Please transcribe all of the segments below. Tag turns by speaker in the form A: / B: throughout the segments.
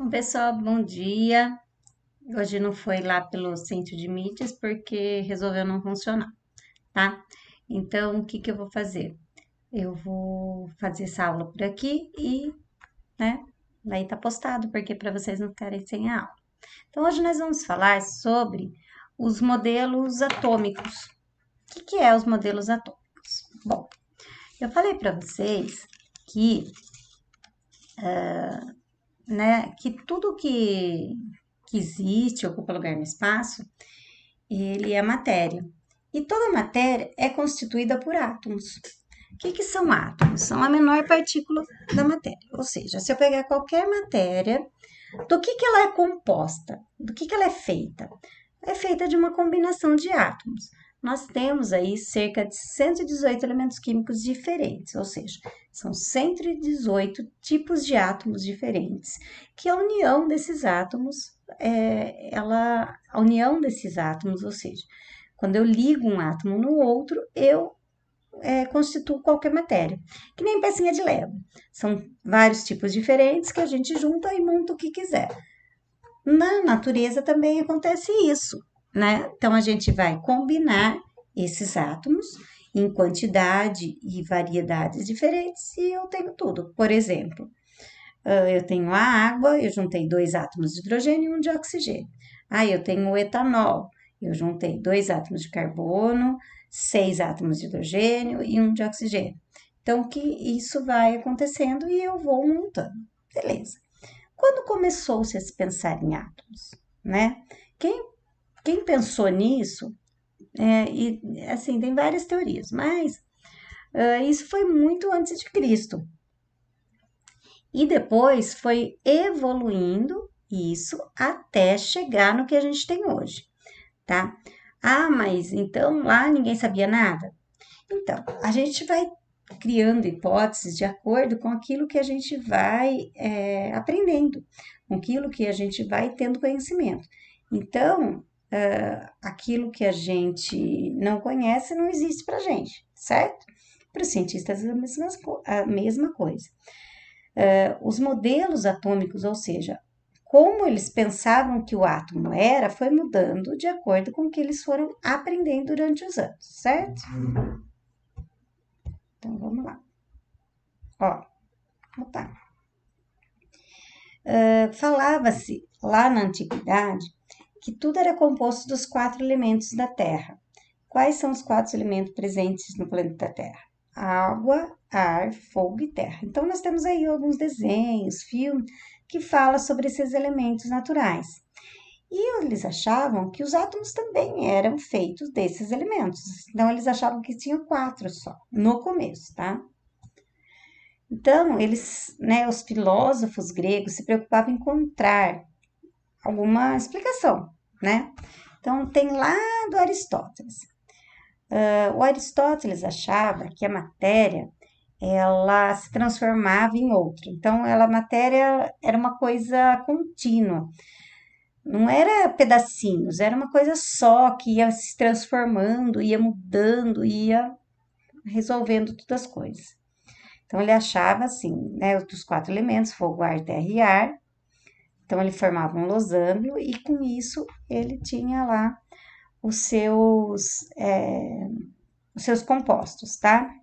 A: Bom, pessoal, bom dia. Hoje não foi lá pelo centro de mídias porque resolveu não funcionar, tá? Então, o que que eu vou fazer? Eu vou fazer essa aula por aqui e, né, daí tá postado, porque para vocês não ficarem sem a aula. Então, hoje nós vamos falar sobre os modelos atômicos. O que que é os modelos atômicos? Bom, eu falei para vocês que, que tudo que existe, ocupa lugar no espaço, ele é matéria. E toda matéria é constituída por átomos. O que são átomos? São a menor partícula da matéria. Ou seja, se eu pegar qualquer matéria, do que ela é composta? Do que ela é feita? É feita de uma combinação de átomos. Nós temos aí cerca de 118 elementos químicos diferentes, ou seja, são 118 tipos de átomos diferentes, que a união desses átomos a união desses átomos, ou seja, quando eu ligo um átomo no outro, eu constituo qualquer matéria, que nem pecinha de Lego. São vários tipos diferentes que a gente junta e monta o que quiser. Na natureza também acontece isso, né? Então a gente vai combinar esses átomos em quantidade e variedades diferentes e eu tenho tudo. Por exemplo, eu tenho a água, eu juntei dois átomos de hidrogênio e um de oxigênio. Eu tenho o etanol, eu juntei dois átomos de carbono, seis átomos de hidrogênio e um de oxigênio. Então, que isso vai acontecendo e eu vou montando. Beleza. Quando começou-se a se pensar em átomos, né? Quem pensou nisso, e assim, tem várias teorias, mas isso foi muito antes de Cristo. E depois foi evoluindo isso até chegar no que a gente tem hoje, tá? Mas então lá ninguém sabia nada? Então, a gente vai criando hipóteses de acordo com aquilo que a gente vai aprendendo, com aquilo que a gente vai tendo conhecimento. Então, aquilo que a gente não conhece não existe para a gente, certo? Para os cientistas é a mesma coisa. Os modelos atômicos, ou seja, como eles pensavam que o átomo era, foi mudando de acordo com o que eles foram aprendendo durante os anos, certo? Então, vamos lá. Ó, opa. Falava-se lá na antiguidade que tudo era composto dos quatro elementos da Terra. Quais são os quatro elementos presentes no planeta Terra? Água, ar, fogo e terra. Então, nós temos aí alguns desenhos, filmes, que falam sobre esses elementos naturais. E eles achavam que os átomos também eram feitos desses elementos. Então, eles achavam que tinham quatro só, no começo, tá? Então, eles, né, os filósofos gregos se preocupavam em encontrar alguma explicação, né? Então, tem lá do Aristóteles. O Aristóteles achava que a matéria ela se transformava em outra. Então, a matéria era uma coisa contínua. Não era pedacinhos, era uma coisa só que ia se transformando, ia mudando, ia resolvendo todas as coisas. Então, ele achava assim, né, dos quatro elementos, fogo, ar, terra e ar. Então, ele formava um losango e com isso ele tinha lá os seus, os seus compostos, tá?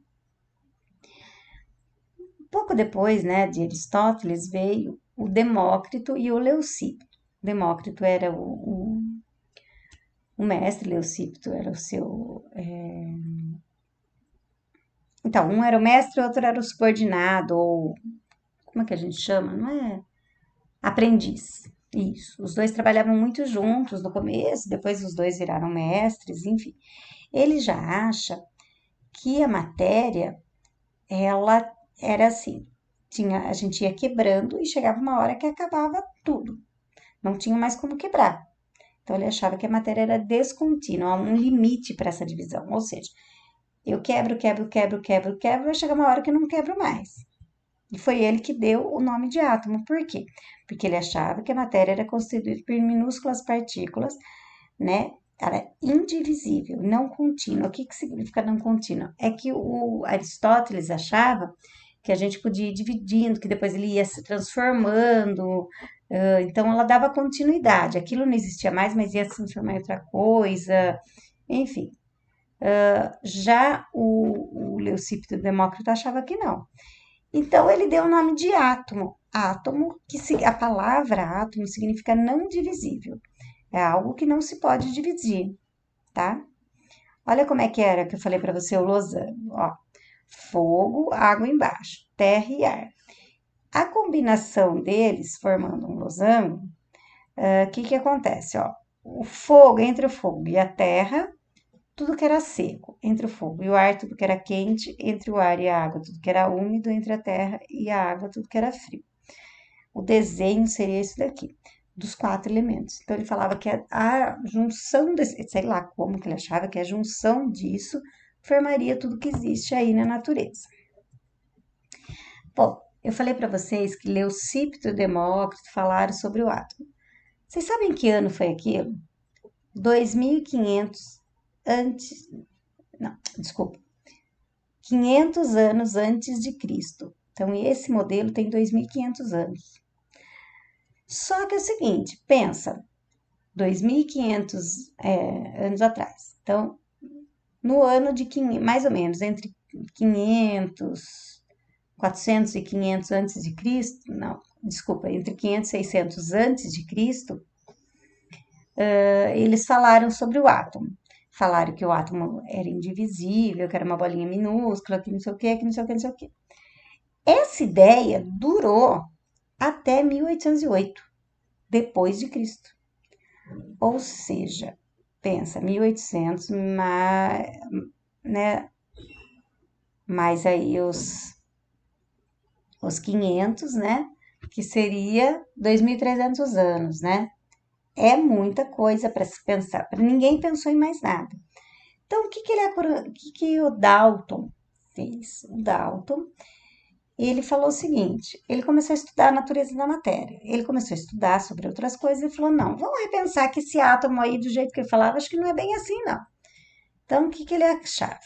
A: Pouco depois, né, de Aristóteles, veio o Demócrito e o Leucípio. O Demócrito era o mestre, Leucípio era o seu. Então, um era o mestre, o outro era o subordinado, ou como é que a gente chama? Não é aprendiz. Isso. Os dois trabalhavam muito juntos no começo, depois os dois viraram mestres, enfim. Ele já acha que a matéria, ela era assim, a gente ia quebrando e chegava uma hora que acabava tudo. Não tinha mais como quebrar. Então ele achava que a matéria era descontínua, há um limite para essa divisão. Ou seja, eu quebro, quebro, quebro, quebro, quebro, vai chegar uma hora que eu não quebro mais. E foi ele que deu o nome de átomo. Por quê? Porque ele achava que a matéria era constituída por minúsculas partículas, né? Ela é indivisível, não contínua. O que significa não contínua? É que o Aristóteles achava que a gente podia ir dividindo, que depois ele ia se transformando. Então, ela dava continuidade. Aquilo não existia mais, mas ia se transformar em outra coisa. Enfim, já o Leucípio Demócrito achava que não. Então, ele deu o nome de átomo. Átomo, a palavra átomo significa não divisível. É algo que não se pode dividir, tá? Olha como é que era que eu falei para você o losango, ó. Fogo, água embaixo, terra e ar. A combinação deles, formando um losango, o que que acontece, ó? O fogo, entre o fogo e a terra, tudo que era seco, entre o fogo e o ar, tudo que era quente, entre o ar e a água, tudo que era úmido, entre a terra e a água, tudo que era frio. O desenho seria esse daqui, dos 4 elementos. Então, ele falava que a junção, sei lá como que ele achava que a junção disso formaria tudo que existe aí na natureza. Bom, eu falei para vocês que Leucípio e Demócrito falaram sobre o átomo. Vocês sabem que ano foi aquilo? 2500 antes, não, desculpa, 500 anos antes de Cristo. Então, esse modelo tem 2500 anos. Só que é o seguinte, pensa, 2.500 anos atrás. Então, no ano de mais ou menos entre 500, 400 e 500 antes de Cristo, não, desculpa, entre 500 e 600 antes de Cristo, eles falaram sobre o átomo. Falaram que o átomo era indivisível, que era uma bolinha minúscula, que não sei o que, que não sei o que, não sei o que. Essa ideia durou até 1808, depois de Cristo. Ou seja, pensa, 1800, né, mais aí os 500, né, que seria 2.300 anos, né? É muita coisa para se pensar. Ninguém pensou em mais nada. Então, o que o Dalton fez? O Dalton, ele falou o seguinte, ele começou a estudar a natureza da matéria. Ele começou a estudar sobre outras coisas e falou, não, vamos repensar que esse átomo aí, do jeito que ele falava, acho que não é bem assim, não. Então, o que ele achava?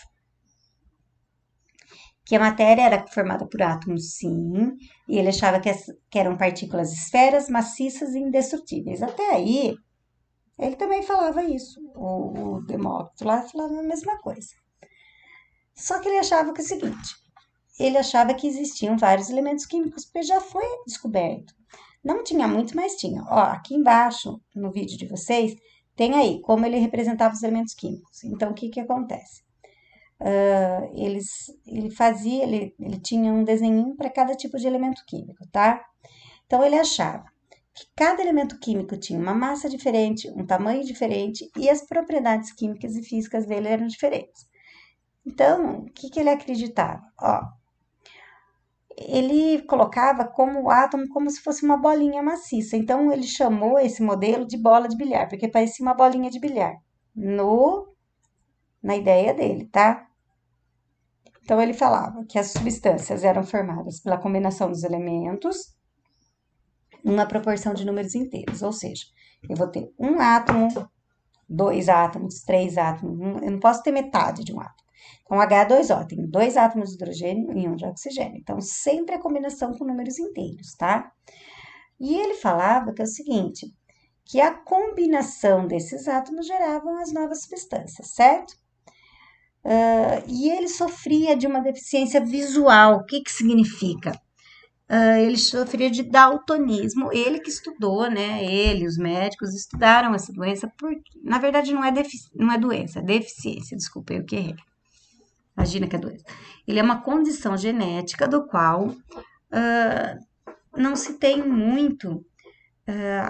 A: Que a matéria era formada por átomos, sim, e ele achava que eram partículas esferas maciças e indestrutíveis. Até aí, ele também falava isso. O Demócrito lá falava a mesma coisa. Só que ele achava que é o seguinte, ele achava que existiam vários elementos químicos, porque já foi descoberto. Não tinha muito, mas tinha. Ó, aqui embaixo, no vídeo de vocês, tem aí como ele representava os elementos químicos. Então, o que que acontece? Ele tinha um desenho para cada tipo de elemento químico, tá? Então, ele achava que cada elemento químico tinha uma massa diferente, um tamanho diferente e as propriedades químicas e físicas dele eram diferentes. Então, o que que ele acreditava? Ó, ele colocava como o átomo como se fosse uma bolinha maciça. Então, ele chamou esse modelo de bola de bilhar, porque parecia uma bolinha de bilhar na ideia dele, tá? Então, ele falava que as substâncias eram formadas pela combinação dos elementos numa proporção de números inteiros, ou seja, eu vou ter um átomo, 2 átomos, 3 átomos, eu não posso ter metade de um átomo. Então, H2O tem 2 átomos de hidrogênio e 1 de oxigênio. Então, sempre a combinação com números inteiros, tá? E ele falava que é o seguinte, que a combinação desses átomos geravam as novas substâncias, certo? E ele sofria de uma deficiência visual. O que que significa? Ele sofria de daltonismo. Ele que estudou, né? Ele, os médicos, estudaram essa doença, porque, na verdade, não é doença, é deficiência, desculpa, eu que errei. Imagina que é doença. Ele é uma condição genética do qual não se tem muito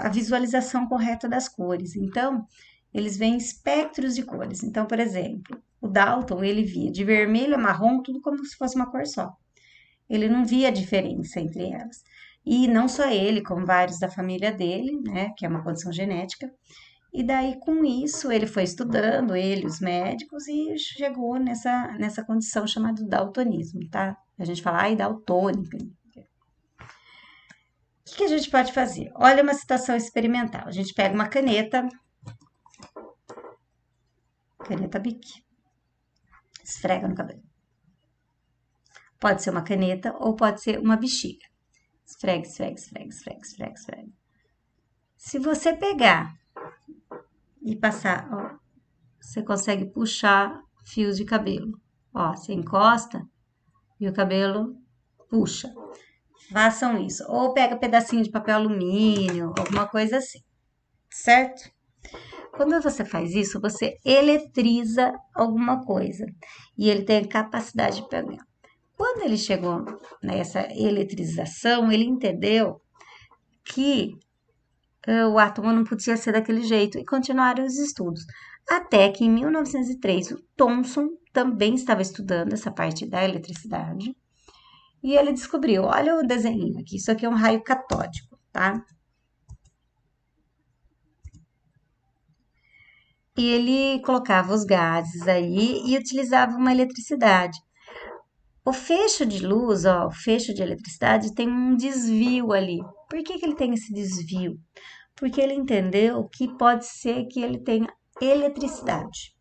A: a visualização correta das cores. Então, eles veem espectros de cores. Então, por exemplo, o Dalton, ele via de vermelho a marrom, tudo como se fosse uma cor só. Ele não via a diferença entre elas. E não só ele, como vários da família dele, né, que é uma condição genética. E daí, com isso, ele foi estudando, ele, os médicos, e chegou nessa condição chamada daltonismo, tá? A gente fala, ai, daltônica. O que a gente pode fazer? Olha uma situação experimental. A gente pega uma caneta Bic, esfrega no cabelo. Pode ser uma caneta ou pode ser uma bexiga. Esfrega, esfrega, esfrega, esfrega, esfrega, esfrega. Se você pegar e passar, ó, você consegue puxar fios de cabelo. Ó, você encosta e o cabelo puxa. Façam isso. Ou pega pedacinho de papel alumínio, alguma coisa assim, certo? Quando você faz isso, você eletriza alguma coisa e ele tem a capacidade de pegar. Quando ele chegou nessa eletrização, ele entendeu que o átomo não podia ser daquele jeito e continuaram os estudos. Até que em 1903, o Thomson também estava estudando essa parte da eletricidade e ele descobriu, olha o desenho aqui, isso aqui é um raio catódico, tá? E ele colocava os gases aí e utilizava uma eletricidade. O fecho de luz, ó, o fecho de eletricidade tem um desvio ali. Por que que ele tem esse desvio? Porque ele entendeu que pode ser que ele tenha eletricidade.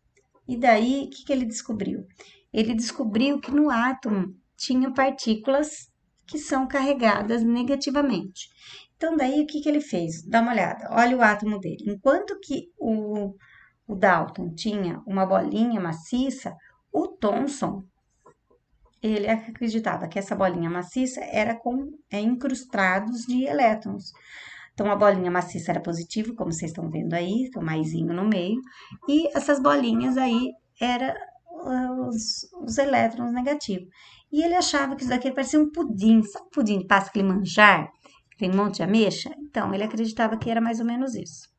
A: E daí, o que que ele descobriu? Ele descobriu que no átomo tinha partículas que são carregadas negativamente. Então, daí, o que que ele fez? Dá uma olhada, olha o átomo dele. Enquanto que o Dalton tinha uma bolinha maciça, o Thomson, ele acreditava que essa bolinha maciça era com incrustados de elétrons. Então, a bolinha maciça era positivo, como vocês estão vendo aí, tem um maisinho no meio, e essas bolinhas aí eram os elétrons negativos. E ele achava que isso daqui parecia um pudim, sabe pudim de pasta que manjar, que tem um monte de ameixa? Então, ele acreditava que era mais ou menos isso.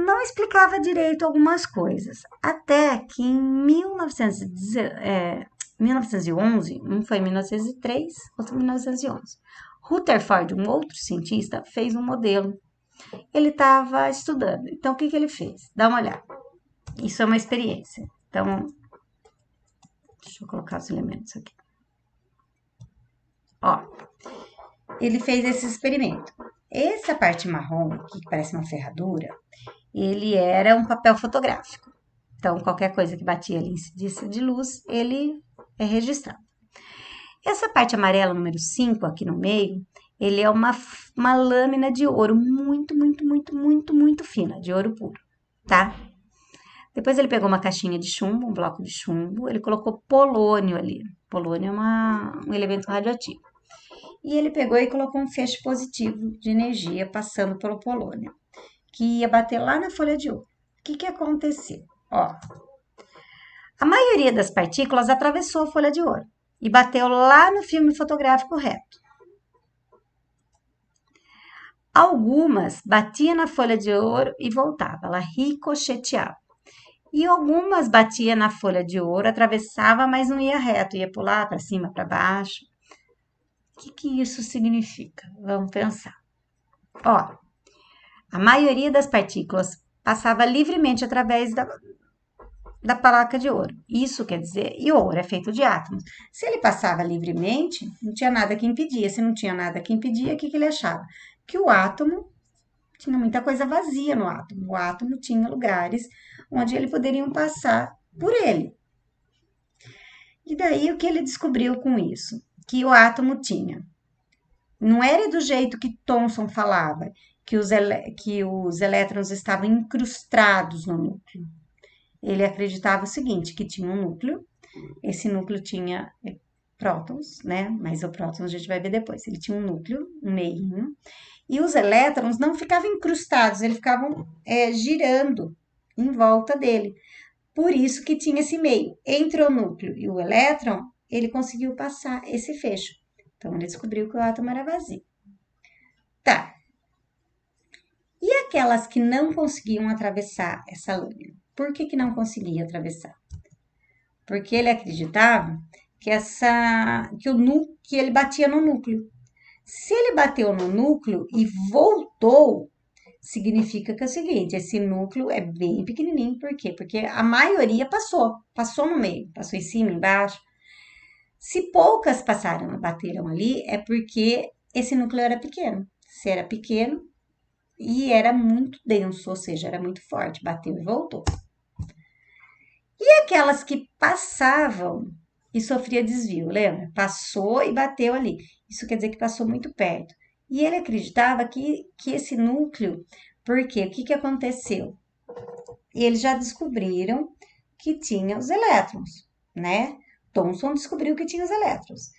A: Não explicava direito algumas coisas, até que em 1911, um foi em 1903, outro em 1911, Rutherford, um outro cientista, fez um modelo. Ele estava estudando. Então, o que que ele fez? Dá uma olhada. Isso é uma experiência. Então, deixa eu colocar os elementos aqui. Ó, ele fez esse experimento. Essa parte marrom, que parece uma ferradura, ele era um papel fotográfico. Então, qualquer coisa que batia ali em de luz, ele é registrado. Essa parte amarela, número 5, aqui no meio, ele é uma lâmina de ouro muito, muito, muito, muito, muito fina, de ouro puro, tá? Depois ele pegou uma caixinha de chumbo, um bloco de chumbo, ele colocou polônio ali. Polônio é um elemento radioativo. E ele pegou e colocou um feixe positivo de energia passando pelo polônio, que ia bater lá na folha de ouro. O que que aconteceu? Ó, a maioria das partículas atravessou a folha de ouro e bateu lá no filme fotográfico reto. Algumas batiam na folha de ouro e voltava, ela ricocheteava. E algumas batiam na folha de ouro, atravessava, mas não ia reto, ia pular para cima, para baixo. O que que isso significa? Vamos pensar. Ó, a maioria das partículas passava livremente através da placa de ouro. Isso quer dizer, e o ouro é feito de átomos. Se ele passava livremente, não tinha nada que impedia. Se não tinha nada que impedia, o que que ele achava? Que o átomo tinha muita coisa vazia no átomo. O átomo tinha lugares onde ele poderiam passar por ele. E daí o que ele descobriu com isso? Que o átomo tinha. Não era do jeito que Thomson falava, que que os elétrons estavam incrustados no núcleo. Ele acreditava o seguinte, que tinha um núcleo, esse núcleo tinha prótons, né? Mas o próton a gente vai ver depois. Ele tinha um núcleo, um meinho, e os elétrons não ficavam incrustados, eles ficavam girando em volta dele. Por isso que tinha esse meio. Entre o núcleo e o elétron, ele conseguiu passar esse fecho. Então, ele descobriu que o átomo era vazio. Tá. E aquelas que não conseguiam atravessar essa lâmina? Por que que não conseguia atravessar? Porque ele acreditava que ele batia no núcleo. Se ele bateu no núcleo e voltou, significa que é o seguinte, esse núcleo é bem pequenininho, por quê? Porque a maioria passou no meio, passou em cima, embaixo. Se poucas bateram ali, é porque esse núcleo era pequeno. Se era pequeno e era muito denso, ou seja, era muito forte, bateu e voltou. E aquelas que passavam e sofria desvio, lembra? Passou e bateu ali. Isso quer dizer que passou muito perto. E ele acreditava que esse núcleo, por quê? O que aconteceu? E eles já descobriram que tinha os elétrons, né? Thomson descobriu que tinha os elétrons.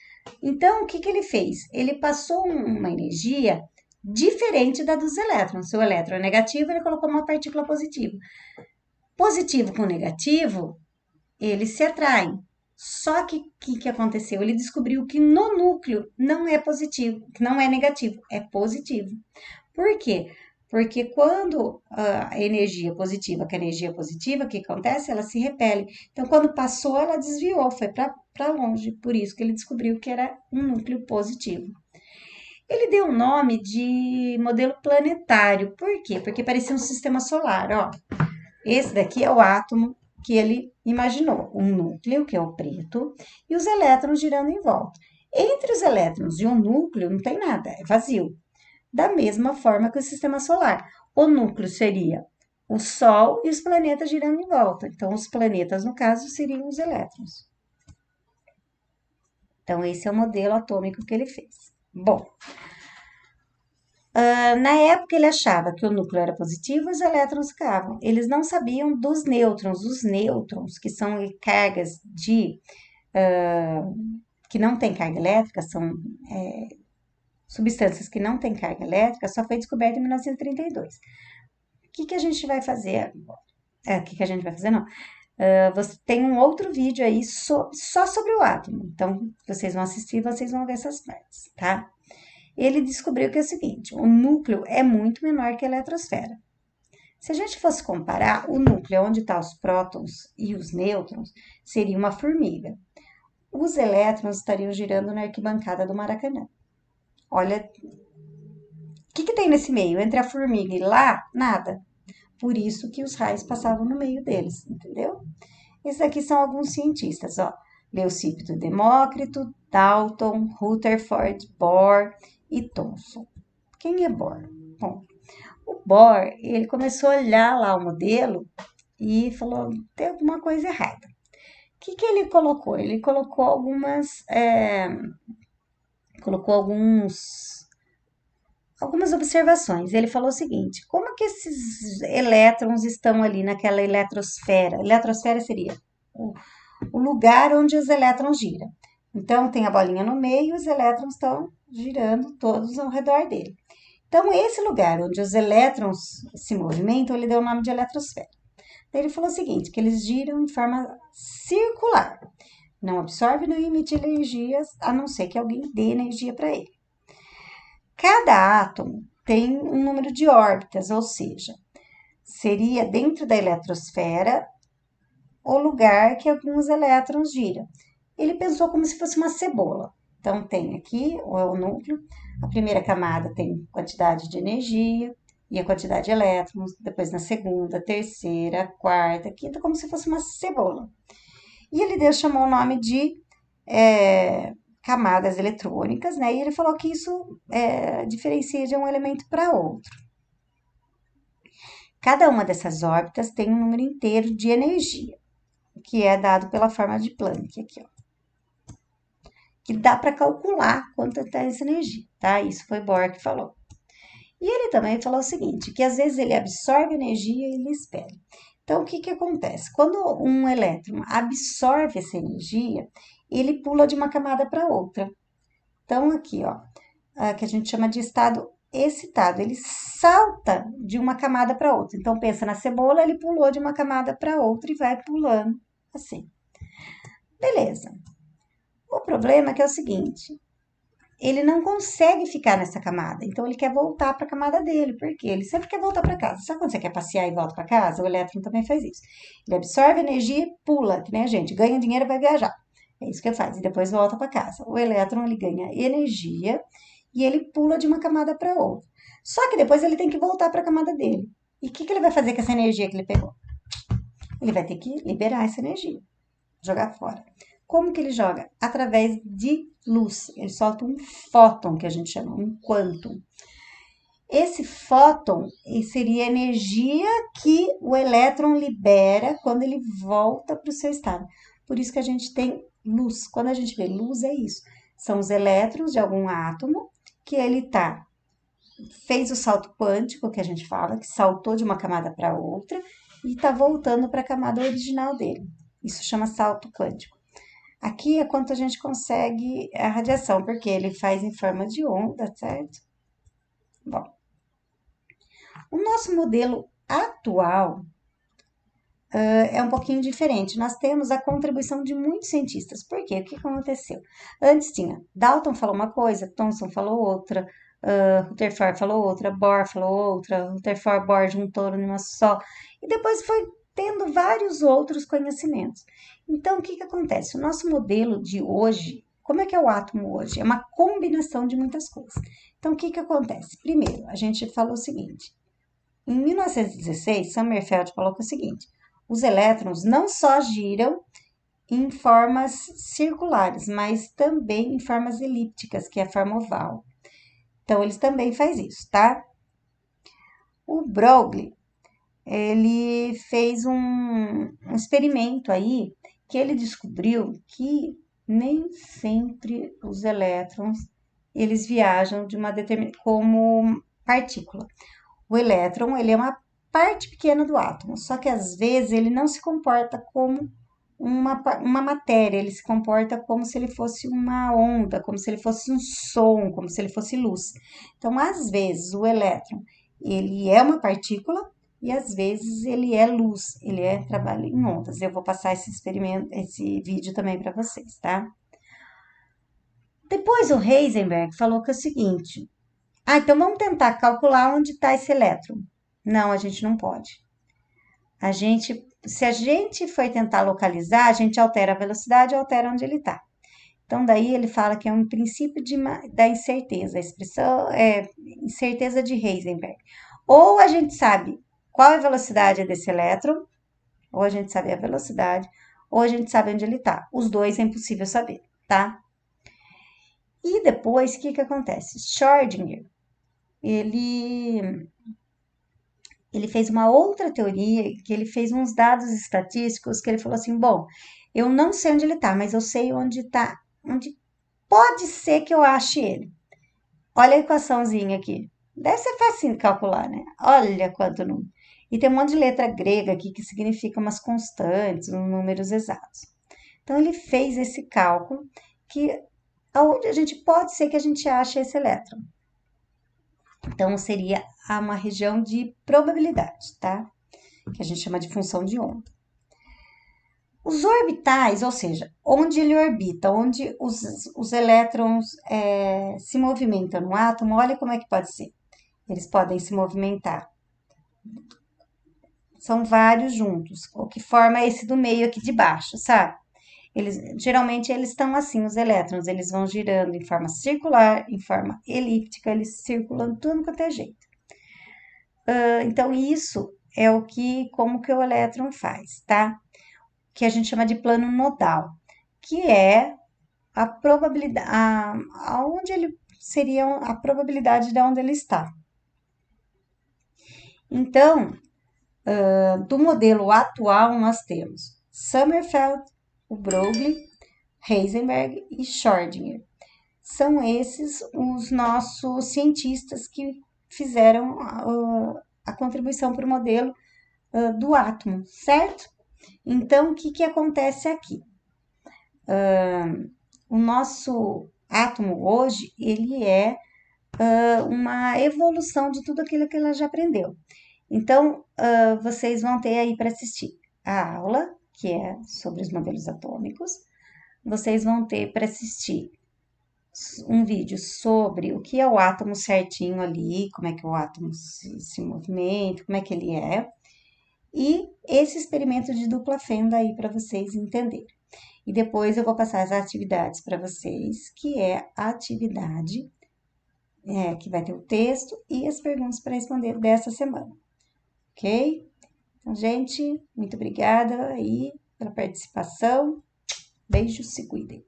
A: Então, o que ele fez? Ele passou uma energia diferente da dos elétrons. Se o elétron é negativo, ele colocou uma partícula positiva. Positivo com negativo, eles se atraem. Só que o que aconteceu? Ele descobriu que no núcleo não é positivo, que não é negativo, é positivo. Por quê? Porque quando a energia positiva com a energia positiva, o que acontece? Ela se repele. Então, quando passou, ela desviou, foi para longe. Por isso que ele descobriu que era um núcleo positivo. Ele deu o nome de modelo planetário. Por quê? Porque parecia um sistema solar, ó. Esse daqui é o átomo que ele imaginou, um núcleo, que é o preto, e os elétrons girando em volta. Entre os elétrons e o núcleo não tem nada, é vazio. Da mesma forma que o sistema solar. O núcleo seria o Sol e os planetas girando em volta. Então, os planetas, no caso, seriam os elétrons. Então, esse é o modelo atômico que ele fez. Bom, na época ele achava que o núcleo era positivo e os elétrons ficavam. Eles não sabiam dos nêutrons. Os nêutrons, que são cargas que não têm carga elétrica, são substâncias que não têm carga elétrica, só foi descoberta em 1932. O que a gente vai fazer? O que a gente vai fazer, não. Você tem um outro vídeo aí só sobre o átomo. Então, vocês vão assistir, vocês vão ver essas partes, tá? Ele descobriu que é o seguinte, o núcleo é muito menor que a eletrosfera. Se a gente fosse comparar, o núcleo onde estão os prótons e os nêutrons seria uma formiga. Os elétrons estariam girando na arquibancada do Maracanã. Olha, o que tem nesse meio? Entre a formiga e lá, nada. Por isso que os raios passavam no meio deles, entendeu? Esses aqui são alguns cientistas, ó. Leucípio Demócrito, Dalton, Rutherford, Bohr e Thomson. Quem é Bohr? Bom, o Bohr, ele começou a olhar lá o modelo e falou, tem alguma coisa errada. O que ele colocou? Ele colocou algumas observações. Ele falou o seguinte, como que esses elétrons estão ali naquela eletrosfera? Eletrosfera seria o lugar onde os elétrons giram. Então, tem a bolinha no meio e os elétrons estão girando todos ao redor dele. Então, esse lugar onde os elétrons se movimentam, ele deu o nome de eletrosfera. Daí ele falou o seguinte, que eles giram em forma circular. Não absorve nem emite energias, a não ser que alguém dê energia para ele. Cada átomo tem um número de órbitas, ou seja, seria dentro da eletrosfera o lugar que alguns elétrons giram. Ele pensou como se fosse uma cebola. Então, tem aqui o núcleo, a primeira camada tem quantidade de energia e a quantidade de elétrons, depois na segunda, terceira, quarta, quinta, como se fosse uma cebola. E ele chamou o nome de camadas eletrônicas, né? E ele falou que isso diferencia de um elemento para outro. Cada uma dessas órbitas tem um número inteiro de energia, que é dado pela fórmula de Planck aqui, ó. Que dá para calcular quanto é essa energia, tá? Isso foi Bohr que falou. E ele também falou o seguinte, que às vezes ele absorve energia e ele espera. Então, o que acontece? Quando um elétron absorve essa energia, ele pula de uma camada para outra. Então, aqui, ó, que a gente chama de estado excitado, ele salta de uma camada para outra. Então, pensa na cebola, ele pulou de uma camada para outra e vai pulando assim. Beleza. O problema é que é o seguinte, ele não consegue ficar nessa camada, então ele quer voltar para a camada dele, porque ele sempre quer voltar para casa. Sabe quando você quer passear e volta para casa? O elétron também faz isso. Ele absorve energia e pula, que nem a gente, ganha dinheiro e vai viajar. É isso que ele faz, e depois volta para casa. O elétron, ele ganha energia e ele pula de uma camada para outra. Só que depois ele tem que voltar para a camada dele. E o que ele vai fazer com essa energia que ele pegou? Ele vai ter que liberar essa energia, jogar fora. Como que ele joga? Através de luz. Ele solta um fóton, que a gente chama, um quantum. Esse fóton seria a energia que o elétron libera quando ele volta para o seu estado. Por isso que a gente tem luz. Quando a gente vê luz, é isso. São os elétrons de algum átomo que ele fez o salto quântico, que a gente fala, que saltou de uma camada para outra e está voltando para a camada original dele. Isso chama salto quântico. Aqui é quanto a gente consegue a radiação, porque ele faz em forma de onda, certo? Bom, o nosso modelo atual é um pouquinho diferente. Nós temos a contribuição de muitos cientistas. Por quê? O que aconteceu? Antes tinha Dalton falou uma coisa, Thomson falou outra, Rutherford falou outra, Bohr falou outra, Rutherford e Bohr juntou numa só. E depois foi tendo vários outros conhecimentos. Então, o que acontece? O nosso modelo de hoje, como é que é o átomo hoje? É uma combinação de muitas coisas. Então, o que acontece? Primeiro, a gente falou o seguinte. Em 1916, Sommerfeld falou que é o seguinte: os elétrons não só giram em formas circulares, mas também em formas elípticas, que é a forma oval. Então, eles também fazem isso, tá? O Broglie, ele fez um experimento aí que ele descobriu que nem sempre os elétrons eles viajam de uma determinada como partícula. O elétron, ele é uma parte pequena do átomo, só que às vezes ele não se comporta como uma matéria, ele se comporta como se ele fosse uma onda, como se ele fosse um som, como se ele fosse luz. Então, às vezes, o elétron, ele é uma partícula e às vezes ele é luz, trabalha em ondas. Eu vou passar esse experimento, esse vídeo também para vocês, tá? Depois o Heisenberg falou que é o seguinte: então vamos tentar calcular onde está esse elétron. Não, a gente não pode. Se a gente for tentar localizar, a gente altera a velocidade e altera onde ele está. Então, daí ele fala que é um princípio da incerteza. A expressão é incerteza de Heisenberg. Ou a gente sabe qual é a velocidade desse elétron, ou a gente sabe a velocidade, ou a gente sabe onde ele está. Os dois é impossível saber, tá? E depois, o que acontece? Schrödinger, ele fez uma outra teoria, que ele fez uns dados estatísticos, que ele falou assim, bom, eu não sei onde ele está, mas eu sei onde está, onde pode ser que eu ache ele. Olha a equaçãozinha aqui. Deve ser fácil de calcular, né? Olha quanto número. E tem um monte de letra grega aqui que significa umas constantes, uns números exatos. Então, ele fez esse cálculo que aonde a gente pode ser que a gente ache esse elétron. Então, seria uma região de probabilidade, tá? Que a gente chama de função de onda. Os orbitais, ou seja, onde ele orbita, onde os elétrons se movimentam no átomo, olha como é que pode ser. Eles podem se movimentar. São vários juntos, o que forma esse do meio aqui de baixo, sabe? Geralmente eles estão assim, os elétrons, eles vão girando em forma circular, em forma elíptica, eles circulam tudo quanto é jeito. Então, isso é como que o elétron faz, tá? Que a gente chama de plano nodal, que é a probabilidade, aonde ele seria a probabilidade de onde ele está. Então, do modelo atual, nós temos Sommerfeld, o Broglie, Heisenberg e Schrödinger. São esses os nossos cientistas que fizeram a contribuição para o modelo do átomo, certo? Então, o que acontece aqui? O nosso átomo hoje, ele é uma evolução de tudo aquilo que ela já aprendeu. Então, vocês vão ter aí para assistir a aula, que é sobre os modelos atômicos. Vocês vão ter para assistir um vídeo sobre o que é o átomo certinho ali, como é que o átomo se movimenta, como é que ele é. E esse experimento de dupla fenda aí para vocês entenderem. E depois eu vou passar as atividades para vocês, que é a atividade que vai ter o texto e as perguntas para responder dessa semana. Ok? Então, gente, muito obrigada aí pela participação. Beijos, se cuidem.